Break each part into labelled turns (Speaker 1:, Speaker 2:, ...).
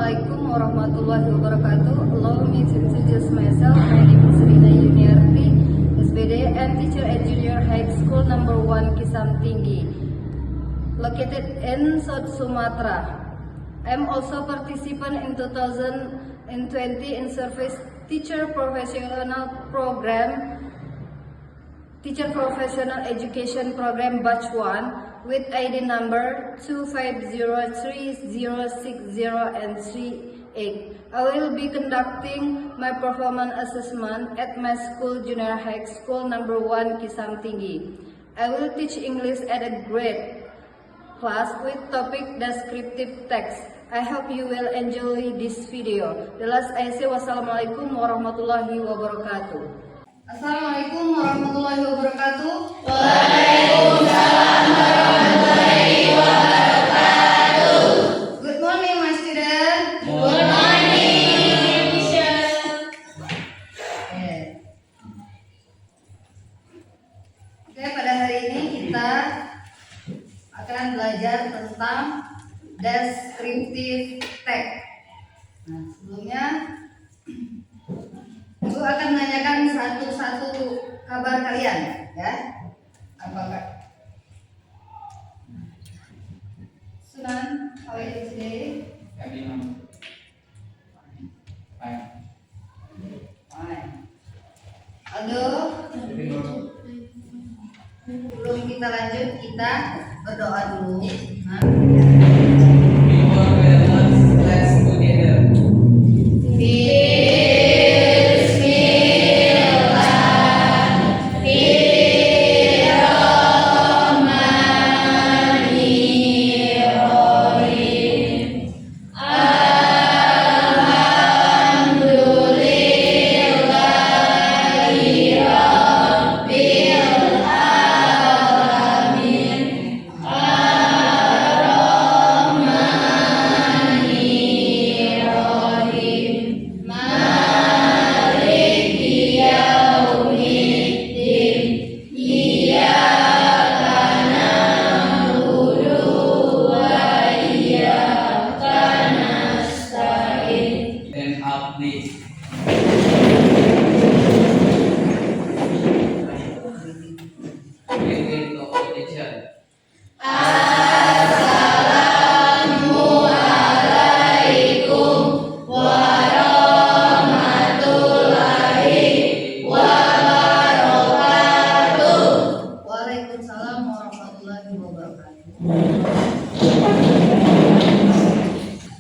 Speaker 1: Assalamualaikum warahmatullahi wabarakatuh. Allow me to introduce myself. My name is Rina Yuniarti, SPD, and teacher at Junior High School number 1 Kisam Tinggi, located in South Sumatra. I am also participant in 2020 in Service Teacher Professional Program, Teacher Professional Education Program Batch 1 with ID number 2503060 and 38. I will be conducting my performance assessment at my school, Junior High School number 1 Kisam Tinggi. I will teach English at a grade class with topic descriptive text. I hope you will enjoy this video. The last I say wassalamualaikum warahmatullahi wabarakatuh. Assalamualaikum warahmatullahi wabarakatuh.
Speaker 2: Waalaikumsalam warahmatullahi wabarakatuh.
Speaker 1: Good morning, my student.
Speaker 2: Good morning, teacher.
Speaker 1: Oke, pada hari ini kita akan belajar tentang descriptive text. Nah, sebelumnya Ibu akan menanyakan satu-satu kabar kalian, ya. Apakah Sunan, how are you today? Fine. Aldo, sebelum kita lanjut, kita berdoa dulu.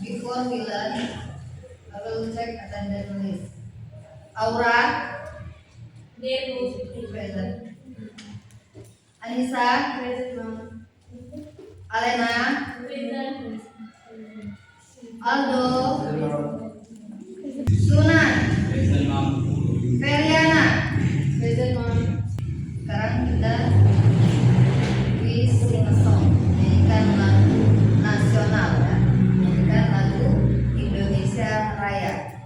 Speaker 1: Before we learn, I will check attendance list. Aura, present. Anissa, Alena, Aldo, Sunan, Feriana, sekarang kita we sing a song, nyanyikan lagu nasional, ya. Nyanyikan lagu Indonesia Raya.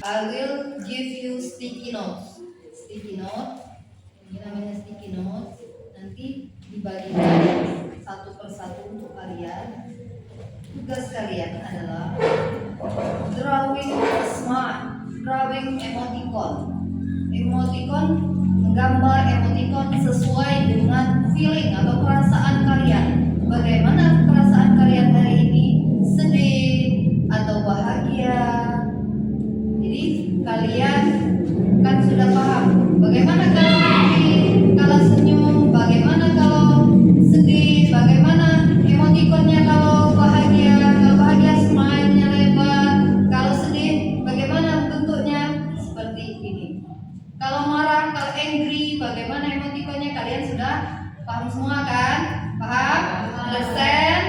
Speaker 1: I will give you sticky notes. Sticky note, ini namanya sticky note. Nanti dibagikan satu persatu untuk kalian. Tugas kalian adalah drawing smart, drawing emoticon. Emoticon menggambar emoticon sesuai dengan film sudah paham semua kan? Paham? Understand?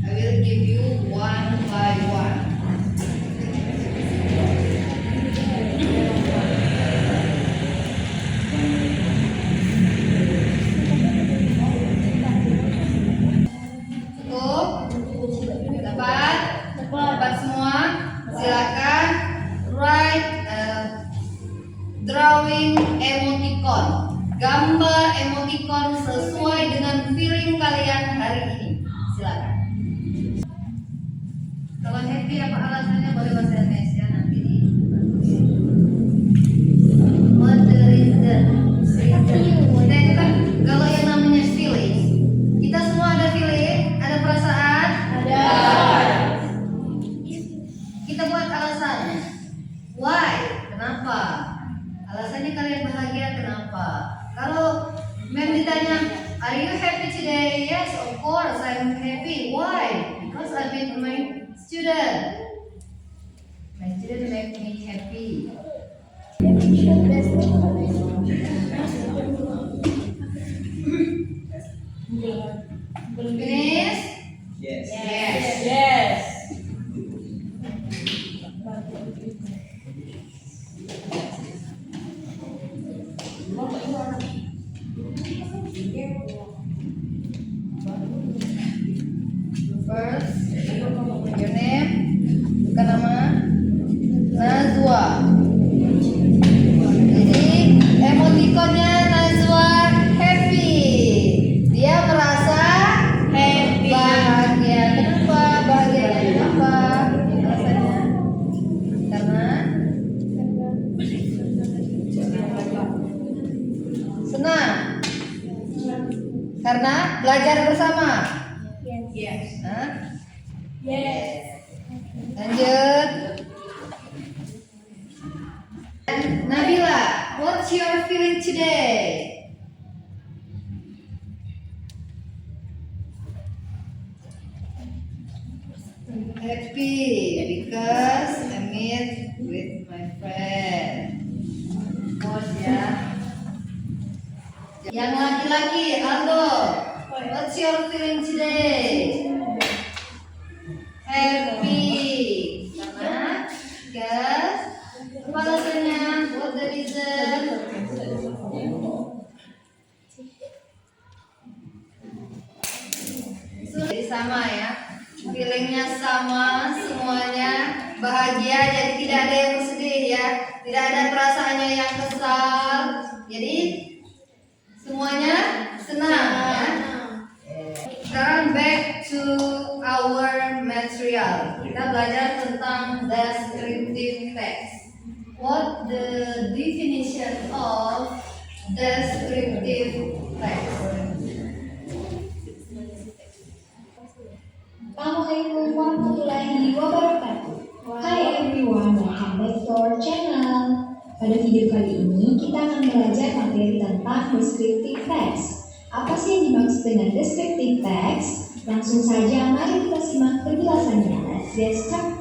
Speaker 1: I will give you one by one. Cukup? Dapat? Dapat semua? Silakan write drawing emoticon. Gambar emoticon sesuai dengan feeling kalian hari ini. Silakan. Kalau happy apa alasannya boleh bahasa Indonesia nanti di what the reason. Kita itu kan kalau yang namanya feeling, kita semua ada feeling, ada perasaan,
Speaker 2: Ada.
Speaker 1: kita buat alasan. Why? Kenapa? Alasannya kalian bahagia kenapa? Kalau mem ditanya, are you happy today? Yes, of course I'm happy. Why? Because I met my student. My student make me happy. Finish?
Speaker 3: Yes.
Speaker 1: Yes.
Speaker 2: Yes.
Speaker 1: First, your name, bukan nama Nazwa. Jadi emoticonnya Nazwa happy. Dia merasa
Speaker 2: Happy.
Speaker 1: bahagia. Kenapa? Bahagianya kenapa? Alasannya? Karena senang. Karena belajar bersama.
Speaker 2: Yes.
Speaker 1: Hah?
Speaker 2: Yes.
Speaker 1: Lanjut. Nabila, what's your feeling today? Happy because I meet with my friend. Course ya. Yang laki-laki, Aldo, what's your feeling today? Happy. Karena because apa alasannya? What the reason? Jadi sama ya. Feelingnya sama, semuanya bahagia, jadi tidak ada yang bersedih ya, tidak ada perasaannya yang kesal, jadi semuanya senang ya. Sekarang back to our material. Kita belajar tentang descriptive text. What the definition of descriptive text?
Speaker 4: Assalamualaikum warahmatullahi wabarakatuh. Hai everyone, welcome back to our channel. Pada video kali ini kita akan belajar materi tentang descriptive text. Apa sih yang dimaksud dengan descriptive text? Langsung saja mari kita simak penjelasannya. Let's start.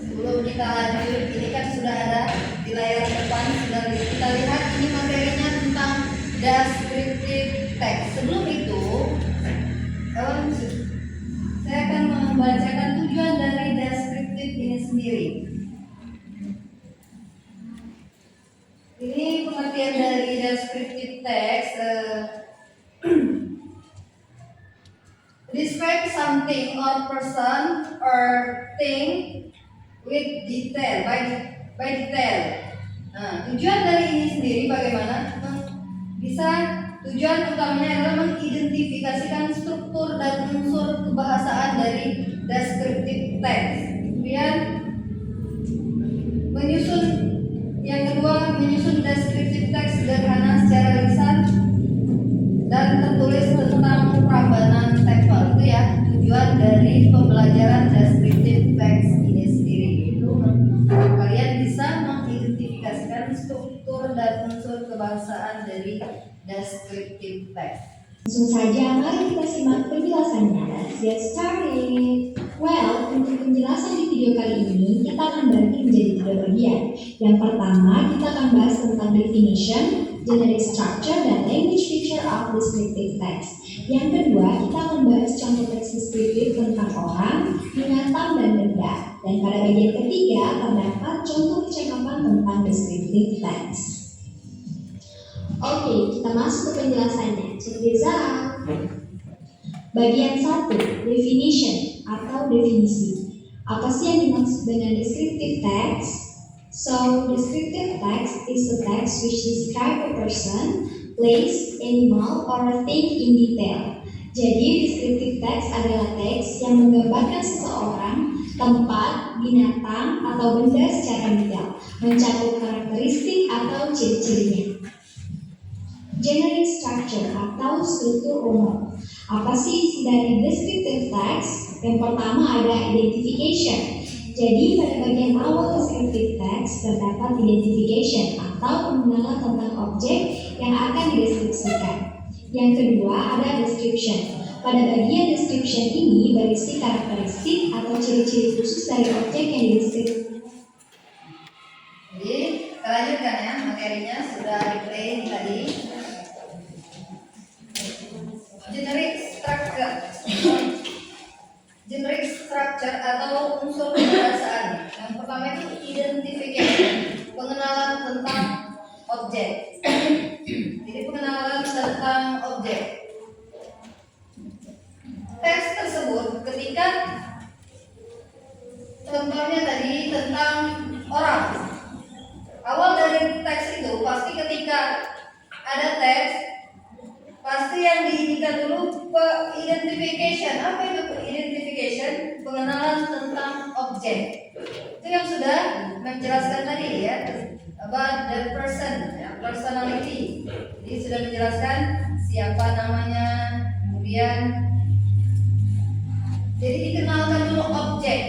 Speaker 1: Sebelum kita lanjut, ini kan sudah ada di layar depan, sudah kita lihat ini materinya tentang descriptive text. Sebelum itu, saya akan membacakan tujuan dari descriptive ini sendiri. Ini pengertian dari descriptive text. Describe something or person or thing with detail, by detail. Nah, tujuan dari ini sendiri bagaimana? Tujuan utamanya adalah mengidentifikasikan struktur dan unsur kebahasaan dari descriptive text. Kemudian yang kedua menyusun descriptive text sederhana secara lisan dan tertulis tentang perambanan tefel. Itu ya tujuan dari pembelajaran descriptive text ini sendiri. Itu kalian bisa mengidentifikasikan struktur dan unsur kebahasaan dari descriptive text.
Speaker 4: Langsung saja mari kita simak penjelasannya. Let's get started. Well, untuk penjelasan di video kali ini, kita akan bagi menjadi 3 bagian. Yang pertama, kita akan bahas tentang definition, generic structure, dan language feature of descriptive text. Yang kedua, kita akan bahas contoh teks deskriptif tentang orang, binatang, dan benda. Dan pada bagian ketiga, terdapat contoh percakapan tentang descriptive text. Oke, kita masuk ke penjelasannya. Check this out. Bagian 1, definition atau definisi. Apa sih yang dimaksud dengan descriptive text? So, descriptive text is a text which describe a person, place, animal, or a thing in detail. Jadi, descriptive text adalah teks yang menggambarkan seseorang, tempat, binatang, atau benda secara detail, mencakup karakteristik atau ciri-cirinya. Generic structure atau struktur umum. Apa sih isi dari descriptive text? Yang pertama ada identification. Jadi pada bagian awal descriptive text terdapat identification atau pengenalan tentang objek yang akan dideskripsikan. Yang kedua ada description. Pada bagian description ini berisi karakteristik atau ciri-ciri khusus dari objek yang dideskripsikan.
Speaker 1: Jadi kita lanjutkan ya, materinya sudah di-play tadi. Generic structure atau unsur kebahasaan. Yang pertama itu identification, pengenalan tentang objek. Jadi pengenalan tentang objek. Teks tersebut ketika contohnya tadi tentang orang. Awal dari teks itu pasti ketika ada teks pasti yang diinginkan dulu identification. Apa itu identification? Pengenalan tentang objek. Itu yang sudah menjelaskan tadi ya, about the person, ya, personality. Jadi sudah menjelaskan siapa namanya, kemudian jadi dikenalkan dulu objek.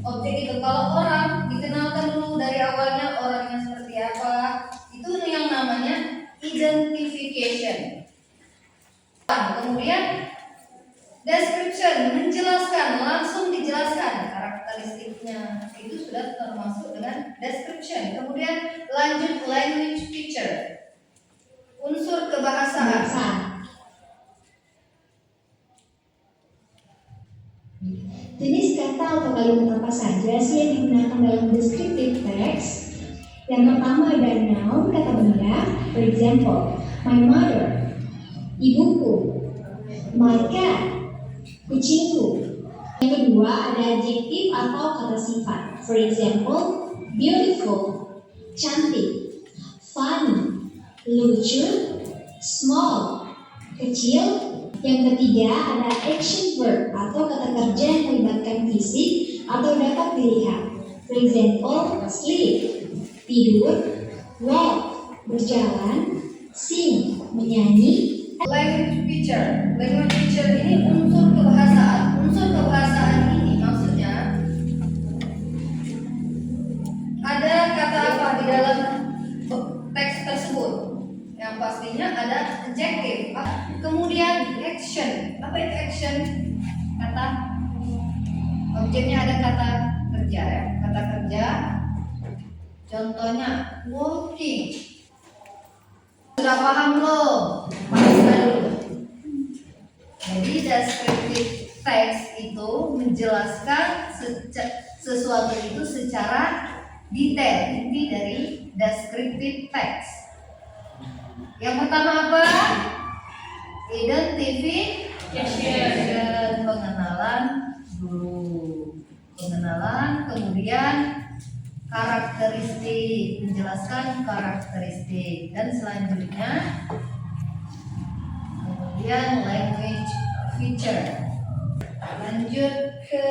Speaker 1: Objek itu kalau orang dikenalkan dulu dari awalnya orangnya seperti apa. Itu yang namanya identification. Kemudian description, menjelaskan, langsung dijelaskan karakteristiknya. Itu sudah termasuk dengan description. Kemudian lanjut language feature, unsur kebahasaan.
Speaker 4: Jenis kata atau kalimat apa saja sih yang digunakan dalam descriptive text? Yang pertama ada noun, kata benda. For example, my mother, ibuku, my cat, kucingku. Yang kedua ada adjektif atau kata sifat. For example, beautiful, cantik, funny, lucu, small, kecil. Yang ketiga ada action verb atau kata kerja yang melibatkan fisik atau dapat dilihat. For example, sleep, tidur, walk, berjalan, sing, menyanyi.
Speaker 1: Language feature. Language feature ini unsur kebahasaan. Unsur kebahasaan ini maksudnya ada kata apa di dalam teks tersebut. Yang pastinya ada adjective. Kemudian action. Apa itu action? Kata objeknya ada kata kerja ya. Kata kerja. Contohnya walking. Sudah paham belum? Paham dulu. Jadi descriptive text itu menjelaskan sesuatu itu secara detail. Inti dari descriptive text. Yang pertama apa? Identification, pengenalan dulu. Pengenalan, kemudian karakteristik, menjelaskan karakteristik, dan selanjutnya kemudian language feature. Lanjut ke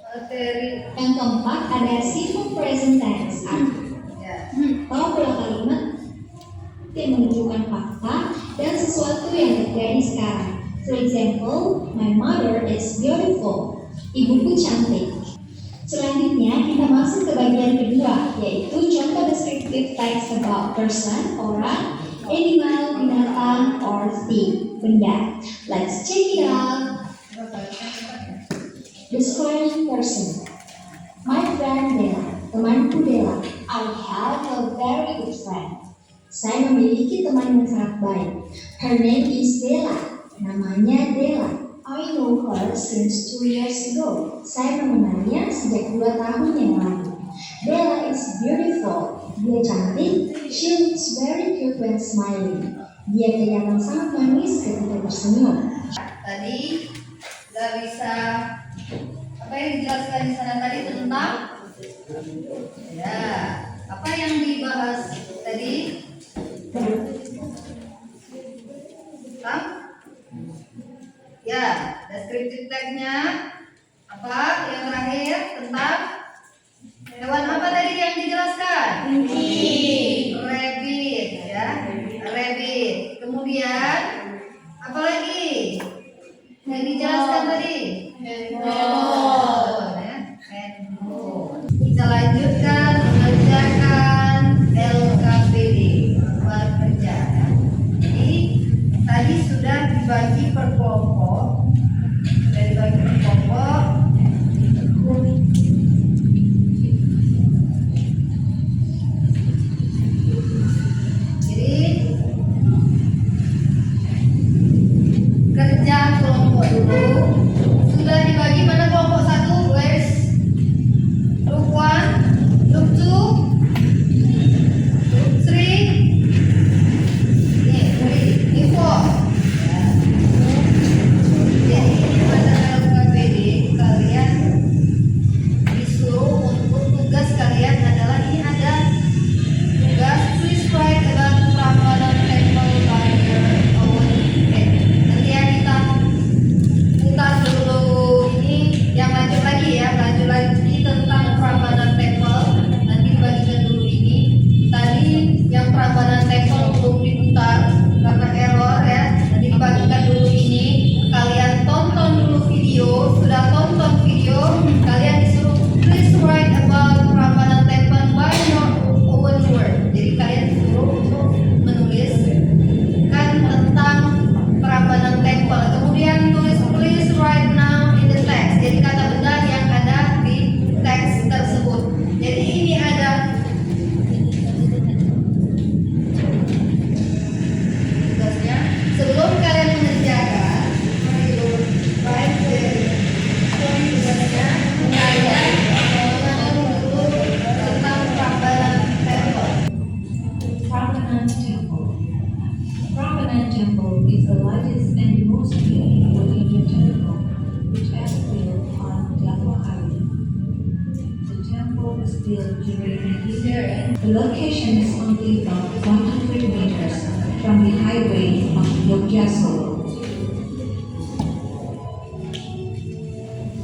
Speaker 1: materi.
Speaker 4: Yang keempat ada simple present tense atau pola kalimat yang menunjukkan fakta dan sesuatu yang terjadi sekarang. For example, my mother is beautiful. Ibuku cantik. Selanjutnya kita masuk ke bagian kedua, yaitu contoh descriptive text about person, orang, animal, binatang, or thing, benda. Let's check it out. Describing person. My friend Bella, temanku Bella. I have a very good friend. Saya memiliki teman yang sangat baik. Her name is Bella. Namanya Bella. I know her since 2 years ago. Saya mengenalnya sejak 2 tahun yang lalu. Bella is beautiful. Dia cantik. She looks very cute when smiling. Dia kelihatan sangat manis ketika tersenyum.
Speaker 1: Tadi nggak bisa apa yang dijelaskan di sana tadi tentang ya apa yang dibahas tadi tentang ya descriptive text-nya apa yang terakhir tentang hewan apa tadi yang dijelaskan? Rabbit ya rabbit. Kemudian apa lagi yang dijelaskan tadi? Handphone ya handphone. Kita lanjutkan mengerjakan LKPD luar kerja ya. Jadi tadi sudah dibagi per kelompok. Sudah dibagi per kelompok. Jadi kerja kelompok dulu sudah dibagi mana kelompok 1 guys group 1 group 2 group 3 ini 4 ya. Jadi pada LKPD kalian disuruh untuk tugas kalian adalah ini ada tugas please write about Prambanan Temple by your own pen. Nanti ya kita putar dulu ini yang lanjut lagi tentang Prambanan Temple. Nanti bagikan dulu ini. Tadi yang Prambanan Temple belum diputar karena error ya. Nanti dibagikan dulu ini. Kalian tonton dulu video. Sudah tonton video, kalian disuruh please write about Prambanan Temple by your own word. Jadi kalian disuruh untuk menulis kan tentang Prambanan Temple. Kemudian tulis please write now in the text. Jadi kata benar yang ada di teks tersebut. Jadi ini ada tugasnya. Sebelum kalian mengerjakan, baik tugasnya kalian mengenal dulu tentang Prambanan Temple.
Speaker 4: Prambanan Temple. Prambanan Temple is the largest and most beautiful Hindu temple which ever built on Java Island. The temple was built during the Hindu. The location is only about 100 meters from the highway of Yogyakarta.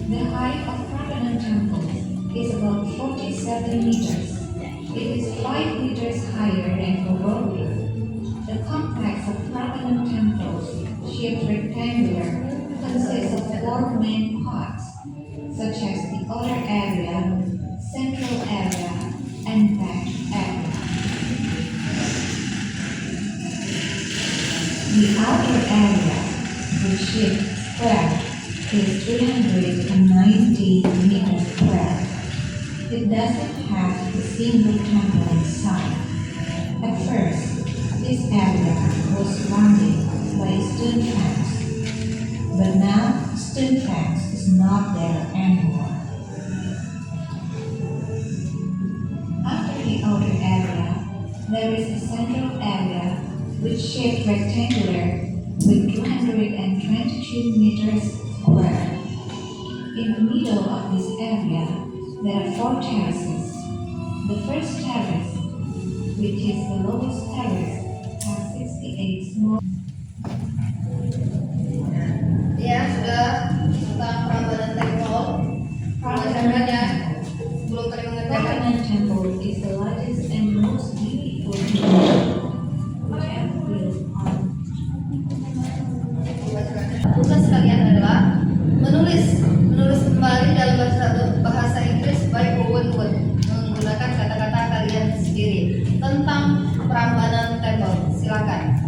Speaker 4: The height of Prambanan Temple is about 47 meters. It is 5 meters higher than Kogobi. The complex of Prambanan temples, shaped rectangular, consists of 4 main parts, such as the outer area, central area, and back area. The outer area, which is square, is 390 meters square. It doesn't have a single temple inside. At first, this area was surrounded by a stone fence, but now stone fence is not there anymore. After the outer area, there is a central area which shaped rectangular with 222 meters square. In the middle of this area, there are 4 terraces. The first terrace, which is the lowest terrace, has 68 small.
Speaker 1: Ya sudah tentang Prambanan Temple. Pelajarannya sebelum kalian mengerjakan.
Speaker 4: Prambanan Temple is the largest and most beautiful temple which ever built on.
Speaker 1: Tugas kalian adalah menulis kembali dalam bahasa Inggris by Owen Wood menggunakan kata-kata kalian sendiri tentang Prambanan Temple. Silakan.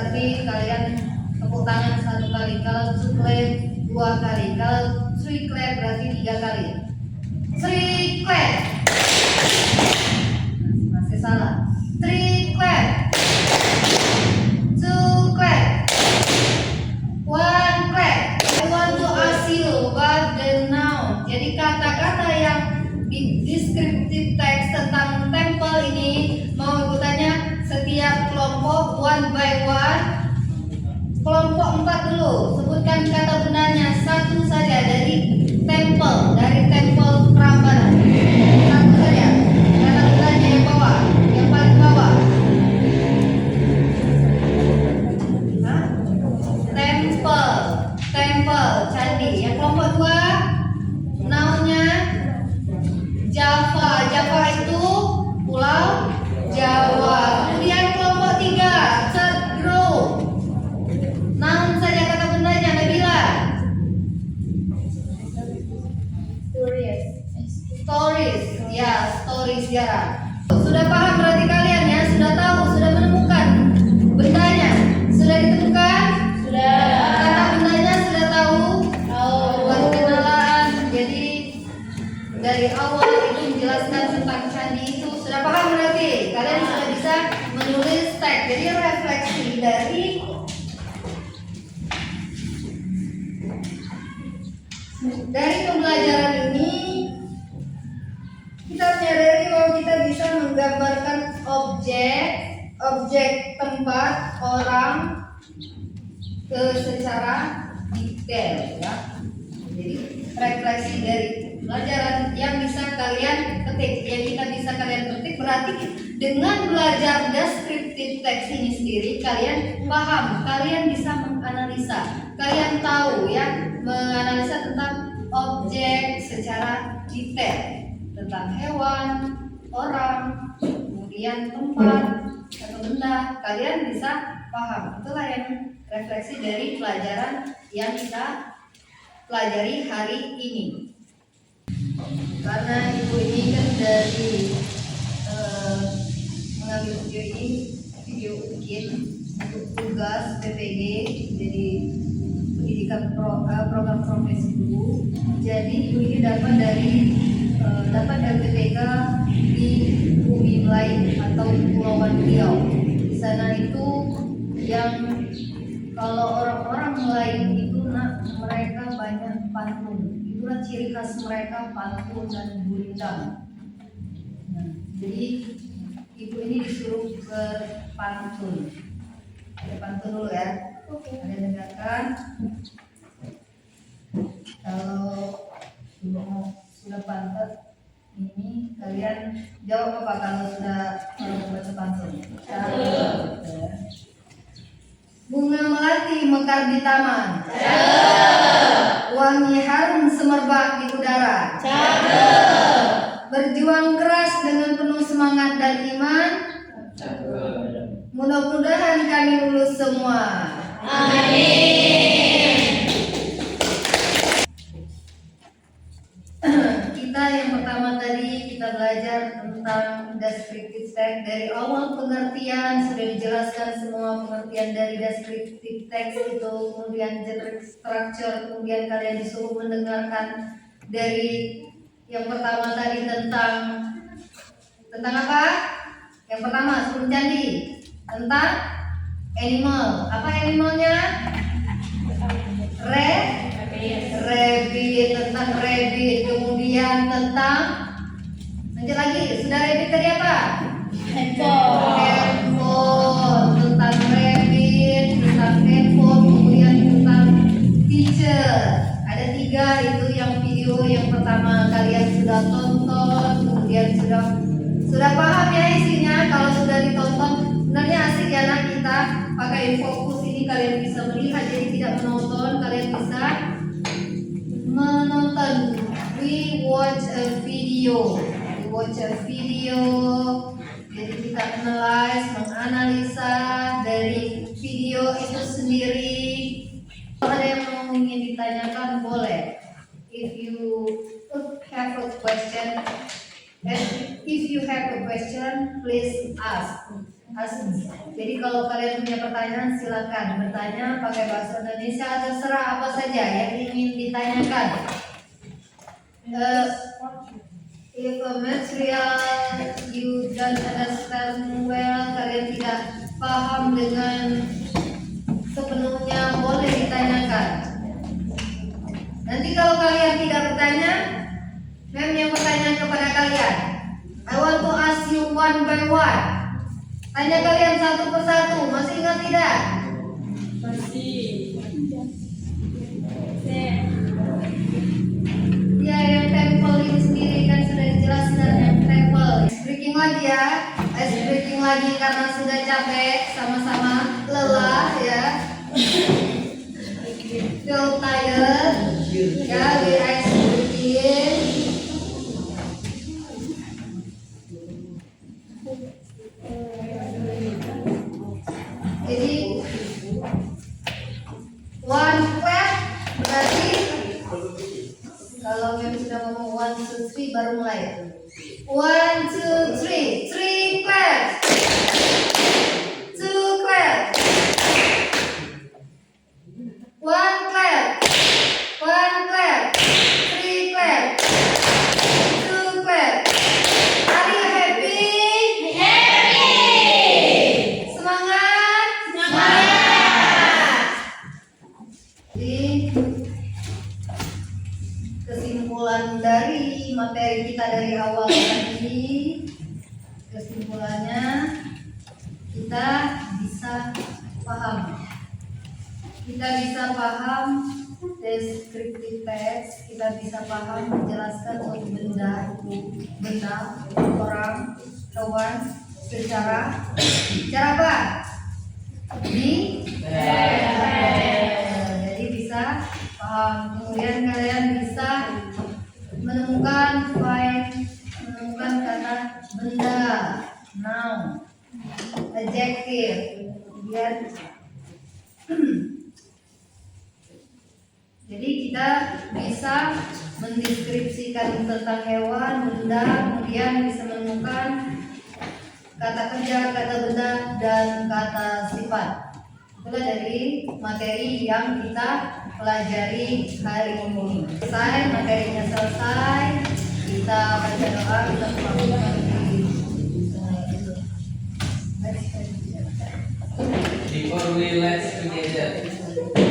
Speaker 1: berarti kalian tepuk tangan 1 kali. Kalau 2 clap 2 kali. Kalau 3 clap berarti 3 kali. 3 clap. Masih salah. 3 clap. 2 clap. 1 clap. I want to ask you about the noun. Jadi kata-kata yang di descriptive text tentang temple ini mau ibu tanya setiap kelompok one by one. Kelompok 4 dulu, sebutkan kata bendanya satu saja dari temple Prambanan. Satu saja. Kata bendanya yang bawah, yang paling bawah. Hah? Temple, candi. Yang kelompok 2 naunnya Java itu pulau Jawa. Kemudian kelompok 3 third group. Namun saja kata bendanya Nabila. Stories. Ya, stories sejarah. Sudah paham berarti kalian ya, sudah tahu, sudah menemukan bendanya. Sudah ditemukan?
Speaker 2: Sudah.
Speaker 1: Kata bendanya sudah tahu? Buat kenalan. Jadi dari awal itu menjelaskan tentang candi itu sudah paham berarti. Kalian sudah bisa menulis teks. Jadi refleksi dari pembelajaran ini kita menyadari bahwa kita bisa menggambarkan objek, tempat, orang secara detail ya. Jadi refleksi dari pelajaran yang bisa kalian ketik, yang kita bisa kalian ketik berarti dengan belajar descriptive text ini sendiri kalian paham, kalian bisa menganalisa, kalian tahu ya, menganalisa tentang objek secara detail, tentang hewan, orang, kemudian tempat atau benda, kalian bisa paham. Itulah yang refleksi dari pelajaran yang kita pelajari hari ini. Karena ibu ini kan dari mengambil video bikin untuk tugas PPG, jadi pendidikan program profesi guru. Jadi ibu ini dapat dari LPPK di Bumi Melayu atau Kepulauan Riau. Di sana itu yang kalau orang-orang Melayu itu mereka banyak pantun. Itulah ciri khas mereka, pantun dan gurindam. Nah, jadi ibu ini disuruh berpantun. Ada pantun dulu ya. Ada dengarkan. Kalau sudah pantun ini kalian jawab apa kalau sudah membaca pantun? Bunga melati mekar di taman. Wangi harum semerbak di udara. Berjuang keras dengan penuh semangat dan iman. Mudah-mudahan kami lulus semua.
Speaker 2: Amin.
Speaker 1: Kita yang pertama tadi kita belajar tentang descriptive text. Dari awal pengertian sudah dijelaskan semua pengertian dari descriptive text itu, kemudian generic structure, kemudian kalian disuruh mendengarkan dari yang pertama tadi tentang apa? Yang pertama sebelum candi tentang animal. Apa animalnya? Rabbit, tentang rabbit. Kemudian tentang lanjut lagi, sudah rabbit tadi apa? Handphone. Tentang rabbit, tentang handphone, kemudian tentang teacher. Ada 3 itu yang video yang pertama kalian sudah tonton, kemudian sudah paham ya isinya. Kalau sudah ditonton sebenarnya asik ya, nah kita pakai fokus ini kalian bisa melihat, jadi tidak menonton, kalian bisa menonton. We watch a video. Jadi kita menganalisa dari video itu sendiri. Kalau ada yang mau ingin ditanyakan boleh. If you have a question, please ask. Jadi kalau kalian punya pertanyaan silakan bertanya pakai bahasa Indonesia, terserah apa saja yang ingin ditanyakan. If a material you don't understand well, kalian tidak paham dengan sepenuhnya, boleh ditanyakan. Nanti kalau kalian tidak bertanya, Mem yang bertanya kepada kalian. I want to ask you one by one. Tanya kalian satu persatu, masih ingat tidak? Ya, yang temple ini sendiri kan sudah dijelaskan yang temple. Breaking lagi ya, ice breaking lagi karena sudah capek, sama-sama lelah ya. Feel tired, ya, we ice breaking. Jadi one clap berarti kalau Mem sudah ngomong 1, 2, 3 baru mulai. 1, 2, 3, 3 clap, 2 clap, 1 clap, 1 clap, 3 clap, 2 clap. Are you happy? Semangat? Jadi kesimpulan dari materi kita dari awal tadi, kesimpulannya kita bisa paham descriptive text, kita bisa paham menjelaskan suatu benda, orang, hewan secara apa? Jadi bisa paham. Kemudian kalian bisa menemukan kata benda, noun, adjective. Kemudian jadi kita bisa mendeskripsikan tentang hewan, benda, kemudian bisa menemukan kata kerja, kata benda, dan kata sifat. Itulah dari materi yang kita pelajari hari ini. Selesai, materinya selesai, kita baca doa, kita melakukan
Speaker 3: Before we let's together.